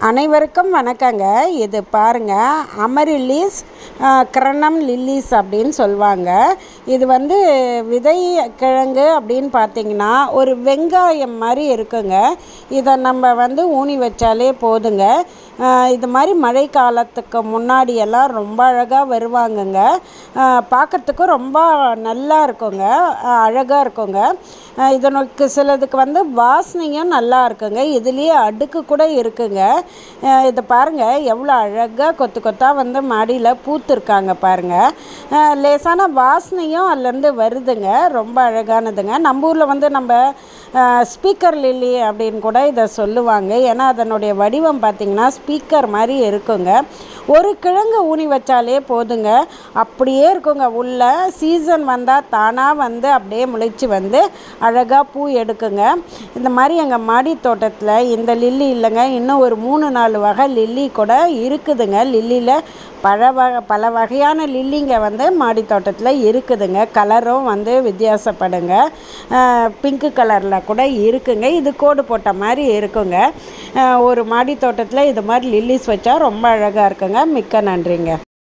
அனைவருக்கும் வணக்கங்க. இது பாருங்க, அமரில்லிஸ் கிரணம் லில்லிஸ் அப்படின்னு சொல்லுவாங்க. இது விதை கிழங்கு அப்படின்னு பார்த்தீங்கன்னா ஒரு வெங்காயம் மாதிரி இருக்குங்க. இதை நம்ம ஊனி வச்சாலே போதுங்க. இது மாதிரி மழை காலத்துக்கு முன்னாடியெல்லாம் ரொம்ப அழகாக வருவாங்கங்க. பார்க்குறதுக்கும் ரொம்ப நல்லா இருக்குங்க, அழகாக இருக்குங்க. இதனுக்கு சிலதுக்கு வாசனையும் நல்லா இருக்குங்க. இதுலேயே அடுக்கு கூட இருக்குங்க. இதை பாருங்கள், எவ்வளோ அழகாக கொத்து கொத்தாக மாடியில் பூத்துருக்காங்க பாருங்கள். லேசான வாசனையும் அதுலேருந்து வருதுங்க. ரொம்ப அழகானதுங்க. நம்ம ஊரில் நம்ம ஸ்பீக்கர் லில்லி அப்படின்னு கூட இதை சொல்லுவாங்க. ஏன்னா அதனுடைய வடிவம் பார்த்திங்கன்னா ஸ்பீக்கர் மாதிரி இருக்குங்க. ஒரு கிழங்கு ஊனி வச்சாலே போதுங்க, அப்படியே இருக்குங்க. உள்ள சீசன் வந்தால் தானாக அப்படியே முளைச்சி அழகாக பூ எடுக்குங்க. இந்த மாதிரி எங்கள் மாடி தோட்டத்தில் இந்த லில்லி இல்லைங்க, இன்னும் ஒரு 3-4 வகை லில்லி கூட இருக்குதுங்க. லில்லியில் பல வகையான லில்லிங்க மாடி தோட்டத்தில் இருக்குதுங்க. கலரும் வித்தியாசப்படுங்க. பிங்க்கு கலரில் கூட இருக்குங்க. இது கோடு போட்ட மாதிரி இருக்குங்க. ஒரு மாடி தோட்டத்தில் இது மாதிரி லில்லிஸ் வச்சா ரொம்ப அழகாக இருக்குங்க. மிக்க நன்றிங்க.